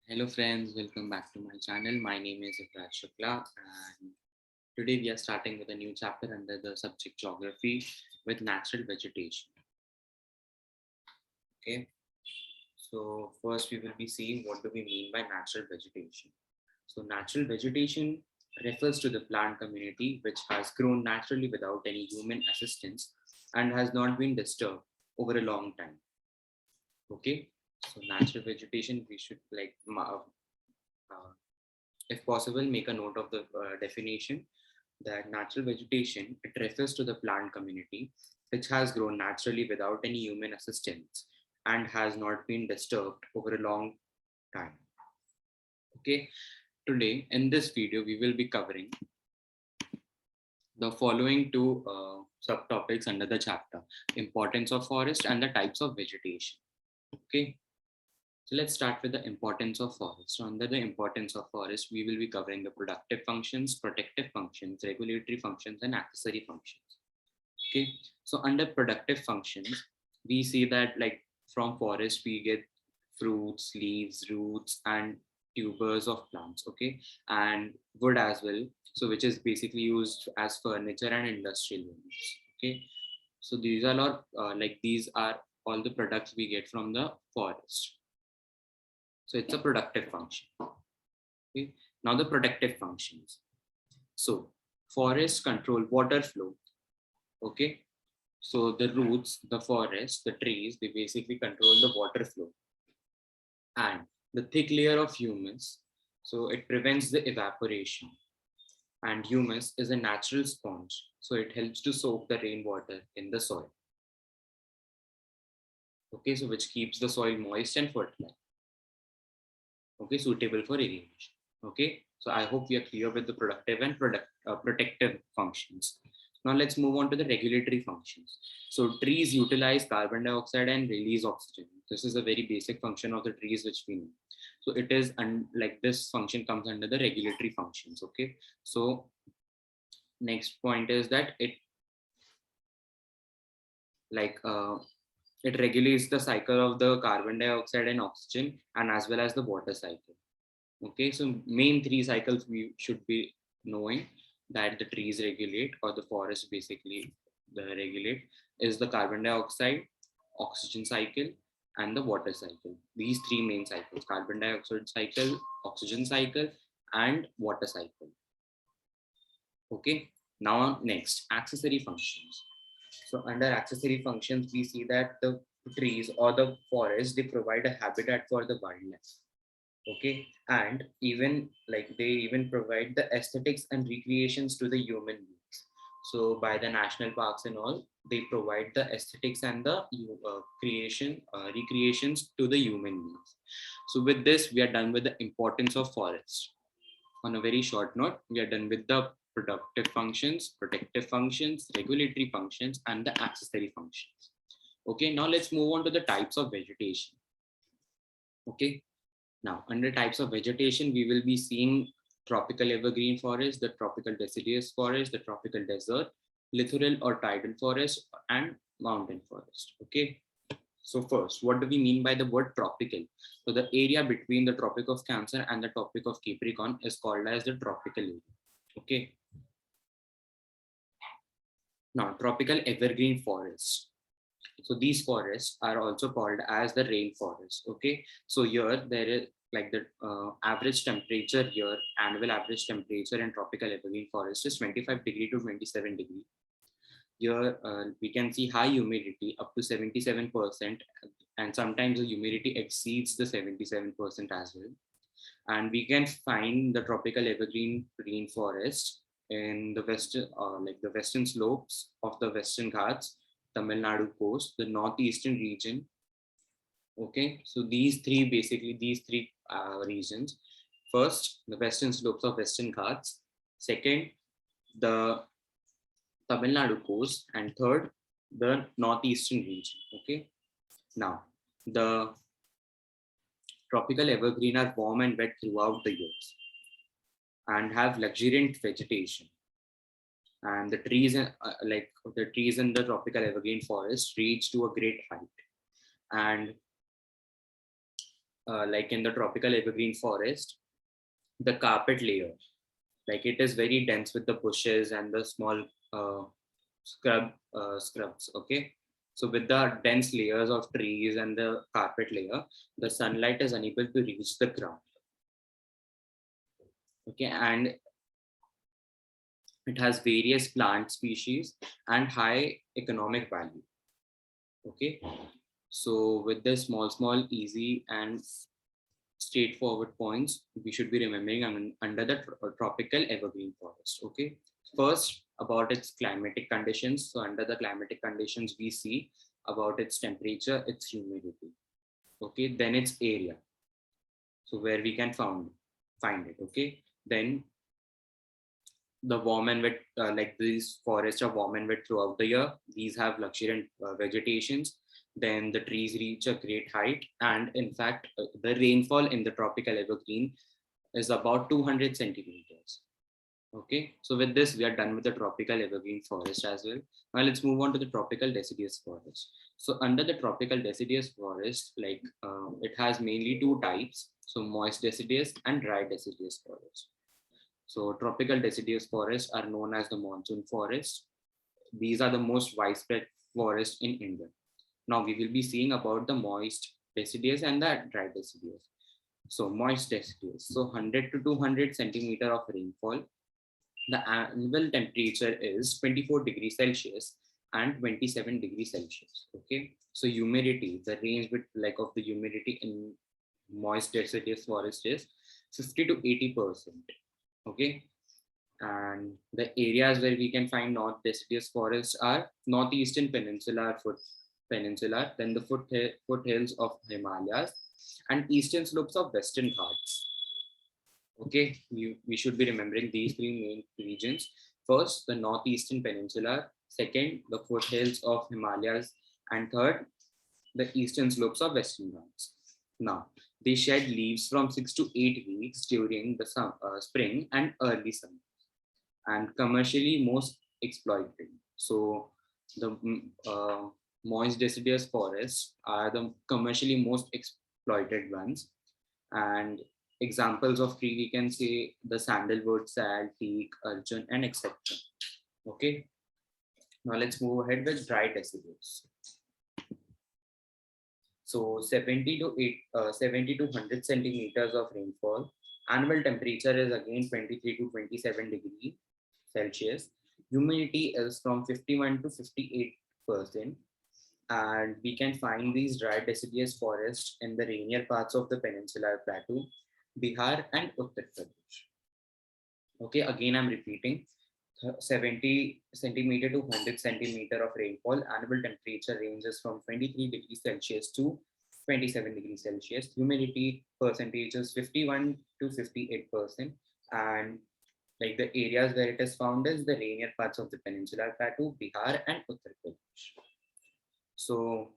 Hello friends, welcome back to my channel. My name is Ibrahim Shukla and today we are starting with a new chapter under the subject geography with natural vegetation. Okay, so first we will be seeing what do we mean by natural vegetation. So natural vegetation refers to the plant community which has grown naturally without any human assistance and has not been disturbed over a long time. Okay, so natural vegetation we should uh, if possible, make a note of the definition that natural vegetation, it refers to the plant community which has grown naturally without any human assistance and has not been disturbed over a long time. Okay, today in this video, we will be covering the following two subtopics under the chapter, importance of forest and the types of vegetation. Okay, so let's start with the importance of forest. So under the importance of forest, we will be covering the productive functions, protective functions, regulatory functions, and accessory functions. Okay, so under productive functions, we see that like from forest we get fruits, leaves, roots, and tubers of plants. Okay, and wood as well. So which is basically used as furniture and industrial units. Okay, so these are all the products we get from the forest. So it's a productive function. Okay. Now the protective functions. So forests control water flow. Okay. So the roots, the forest, the trees, they basically control the water flow. And the thick layer of humus, so it prevents the evaporation. And humus is a natural sponge. So it helps to soak the rainwater in the soil. Okay, so which keeps the soil moist and fertile. Okay, suitable for irrigation. Okay, so I hope we are clear with the productive and protective functions. Now let's move on to the regulatory functions. So trees utilize carbon dioxide and release oxygen. This is a very basic function of the trees which we know. So it is, and like this function comes under the regulatory functions. Okay, so next point is that like uh, it regulates the cycle of the carbon dioxide and oxygen and as well as the water cycle. Okay, so main three cycles we should be knowing that the trees regulate or the forest basically the regulate is the carbon dioxide, oxygen cycle, and the water cycle. These three main cycles: carbon dioxide cycle, oxygen cycle, and water cycle. Okay, now next accessory functions. So under accessory functions, we see that the trees or the forest they provide a habitat for the wildlife. Okay, and even like they even provide the aesthetics and recreations to the human beings. So by the national parks and all, they provide the aesthetics and the recreations to the human beings. So with this we are done with the importance of forests. On a very short note, we are done with the productive functions, protective functions, regulatory functions, and the accessory functions. Okay, now let's move on to the types of vegetation. Okay, now, under types of vegetation, we will be seeing tropical evergreen forest, the tropical deciduous forest, the tropical desert, littoral or tidal forest, and mountain forest. Okay. So first, what do we mean by the word tropical? So the area between the Tropic of Cancer and the Tropic of Capricorn is called as the tropical area. Okay. Now, tropical evergreen forest. So these forests are also called as the rainforest. Okay, so here there is like the average temperature here, annual average temperature in tropical evergreen forest is 25 degree to 27 degree. Here we can see high humidity up to 77%, and sometimes the humidity exceeds the 77% as well. And we can find the tropical evergreen rainforest in the western, like the western slopes of the Western Ghats, Tamil Nadu coast, the northeastern region. Okay, so these three regions. First, the western slopes of Western Ghats. Second, the Tamil Nadu coast, and third, the northeastern region. Okay, now the tropical evergreen are warm and wet throughout the years and have luxuriant vegetation. And the trees, like the trees in the tropical evergreen forest, reach to a great height. And like in the tropical evergreen forest, the carpet layer, like it is very dense with the bushes and the small uh, scrubs. Okay, so with the dense layers of trees and the carpet layer, the sunlight is unable to reach the ground. Okay, and it has various plant species and high economic value. Okay, so with the small, easy and straightforward points we should be remembering under the tropical evergreen forest. Okay, first about its climatic conditions. So under the climatic conditions we see about its temperature, its humidity. Okay, then its area, so where we can find it. Okay, then the warm and wet, like these forests are warm and wet throughout the year. These have luxuriant vegetations. Then the trees reach a great height, and in fact, the rainfall in the tropical evergreen is about 200 centimeters. Okay, so with this, we are done with the tropical evergreen forest as well. Now let's move on to the tropical deciduous forest. So under the tropical deciduous forest, like it has mainly two types. So moist deciduous and dry deciduous forest. So tropical deciduous forests are known as the monsoon forests. These are the most widespread forests in India. Now we will be seeing about the moist deciduous and the dry deciduous. So moist deciduous, so 100 to 200 centimeter of rainfall. The annual temperature is 24 degrees Celsius and 27 degrees Celsius. Okay, so humidity, the range with like of the humidity in moist deciduous forest is 50 to 80%. Okay, and the areas where we can find north deciduous forests are northeastern peninsula, then the foothills of Himalayas, and eastern slopes of Western Ghats. Okay, we should be remembering these three main regions. First, the northeastern peninsula. Second, the foothills of Himalayas, and third, the eastern slopes of Western Ghats. Now, they shed leaves from 6 to 8 weeks during the spring and early summer, and commercially most exploited. So the moist deciduous forests are the commercially most exploited ones. And examples of tree we can say the sandalwood, sal, teak, arjun, and etc. Okay. Now let's move ahead with dry deciduous. So 70 to 100 centimeters of rainfall. Annual temperature is again 23 to 27 degrees Celsius. Humidity is from 51 to 58%. And we can find these dry deciduous forests in the rainier parts of the peninsular plateau, Bihar, and Uttar Pradesh. Okay, again, I'm repeating 70 centimeter to 100 centimeter of rainfall. Annual temperature ranges from 23 degrees Celsius to 27 degrees Celsius. Humidity percentage is 51 to 58%. And like the areas where it is found is the rainier parts of the peninsular plateau, Bihar, and Uttar Pradesh. So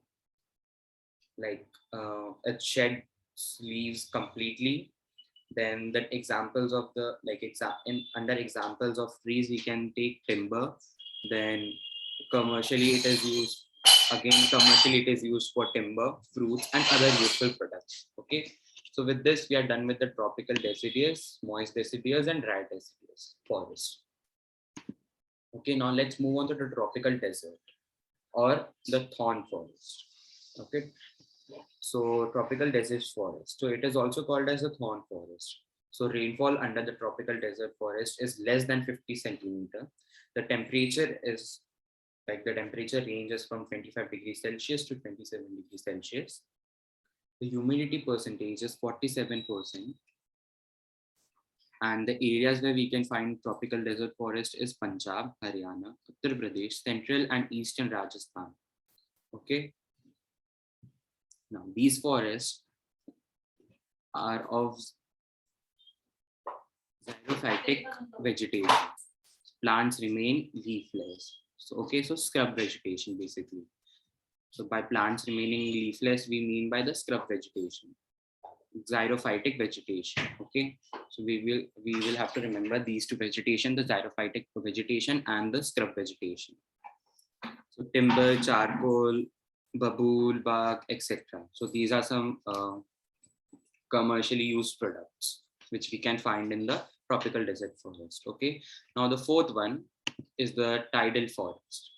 like it sheds leaves completely. Then the examples of the like under examples of trees we can take timber. Then commercially it is used, again commercially it is used for timber, fruits, and other useful products. Okay, so with this we are done with the tropical deciduous, moist deciduous, and dry deciduous forest. Okay, now let's move on to the tropical desert or the thorn forest. Okay, so tropical desert forest. So it is also called as a thorn forest. So rainfall under the tropical desert forest is less than 50 centimeter. The temperature is like the temperature ranges from 25 degrees Celsius to 27 degrees Celsius. The humidity percentage is 47%. And the areas where we can find tropical desert forest is Punjab, Haryana, Uttar Pradesh, central and eastern Rajasthan. Okay. Now these forests are of xerophytic vegetation. Plants remain leafless. So okay, so scrub vegetation basically. So by plants remaining leafless, we mean by the scrub vegetation, xerophytic vegetation. Okay, so we will have to remember these two vegetation: the xerophytic vegetation and the scrub vegetation. So timber, charcoal, babool, bark, etc. So these are some commercially used products, which we can find in the tropical desert forest. Okay. Now the fourth one is the tidal forest.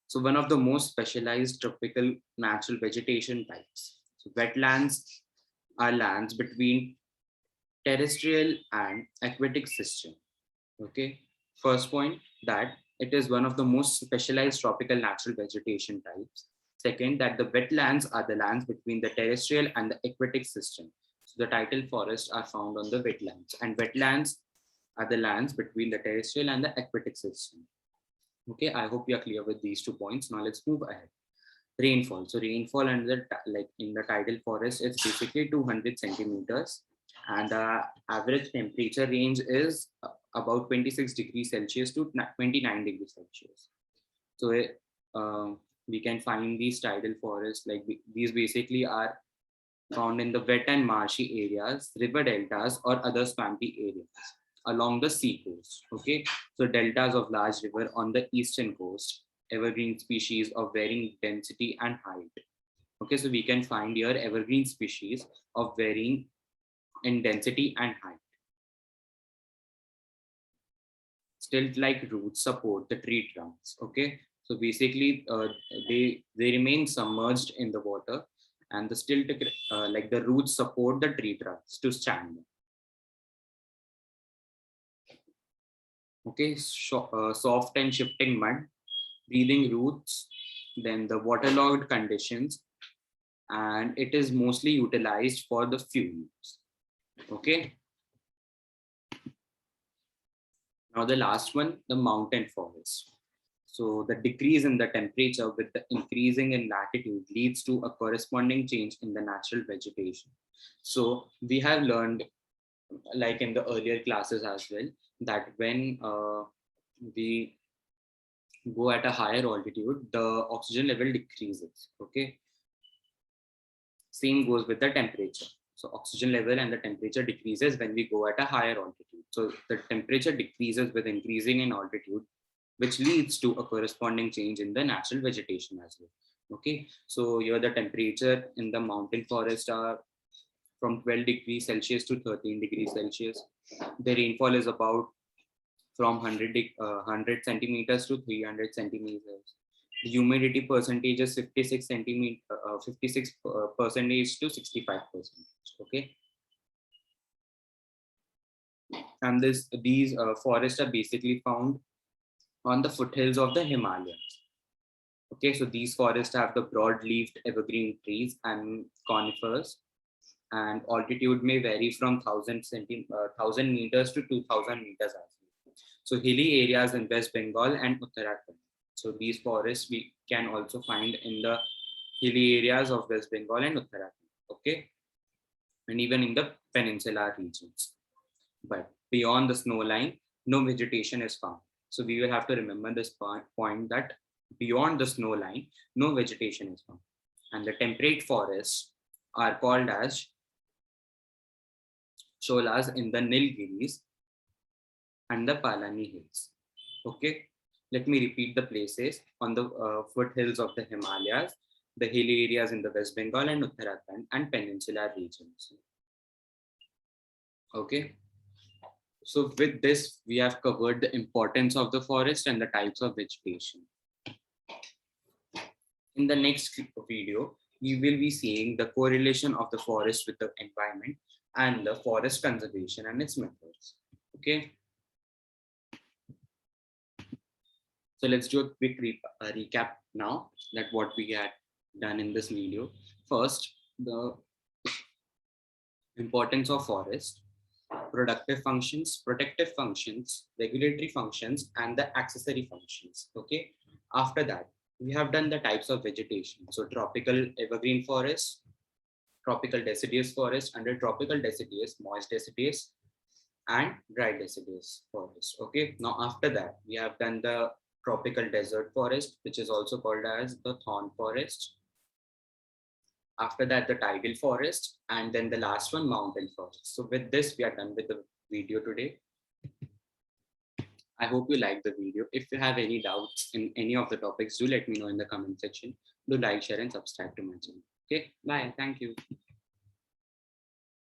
So one of the most specialized tropical natural vegetation types. So wetlands are lands between terrestrial and aquatic system. Okay. First point, that it is one of the most specialized tropical natural vegetation types. Second, that the wetlands are the lands between the terrestrial and the aquatic system. So the tidal forests are found on the wetlands, and wetlands are the lands between the terrestrial and the aquatic system. Okay, I hope you are clear with these 2 points. Now let's move ahead. Rainfall. So rainfall under like in the tidal forest is basically 200 centimeters, and the average temperature range is about 26 degrees Celsius to 29 degrees Celsius. So we can find these tidal forests, like these basically are found in the wet and marshy areas, river deltas, or other swampy areas along the sea coast. Okay, so deltas of large river on the eastern coast, evergreen species of varying density and height. Okay, so we can find here evergreen species of varying in density and height. Stilt-like roots support the tree trunks. Okay, so basically they remain submerged in the water, and the stilt like the roots support the tree trunks to stand. Okay, soft and shifting mud, breathing roots, then the waterlogged conditions, and it is mostly utilized for the fuels. Okay. Now the last one, the mountain forest. So the decrease in the temperature with the increasing in latitude leads to a corresponding change in the natural vegetation. So we have learned, like in the earlier classes as well, that when we go at a higher altitude, the oxygen level decreases. Okay. Same goes with the temperature. So oxygen level and the temperature decreases when we go at a higher altitude. So the temperature decreases with increasing in altitude, which leads to a corresponding change in the natural vegetation as well. Okay, so here the temperature in the mountain forest are from 12 degrees Celsius to 13 degrees Celsius. The rainfall is about from 100 centimeters to 300 centimeters. The humidity percentage is 56 centimeter, 56 percentage to 65%. Okay, and these forests are basically found on the foothills of the Himalayas. Okay, so these forests have the broad-leaved evergreen trees and conifers, and altitude may vary from 1,000 meters to 2,000 meters as well. So hilly areas in West Bengal and Uttarakhand. So these forests we can also find in the hilly areas of West Bengal and Uttarakhand. Okay, and even in the peninsular regions. But beyond the snow line, no vegetation is found. So we will have to remember this point that beyond the snow line, no vegetation is found. And the temperate forests are called as sholas in the Nilgiris and the Palani Hills. Okay, let me repeat the places on the foothills of the Himalayas, the hilly areas in the West Bengal and Uttarakhand, and peninsular regions. Okay. So with this, we have covered the importance of the forest and the types of vegetation. In the next video, we will be seeing the correlation of the forest with the environment and the forest conservation and its methods. Okay. So let's do a quick recap now that what we had done in this video. First, the importance of forest, productive functions, protective functions, regulatory functions, and the accessory functions. Okay. After that, we have done the types of vegetation. So tropical evergreen forest, tropical deciduous forest, under tropical deciduous, moist deciduous, and dry deciduous forest. Okay. Now after that, we have done the tropical desert forest, which is also called as the thorn forest. After that, the tidal forest, and then the last one, mountain forest. So with this, we are done with the video today. I hope you like the video. If you have any doubts in any of the topics, do let me know in the comment section. Do like, share, and subscribe to my channel. Okay, bye. Thank you.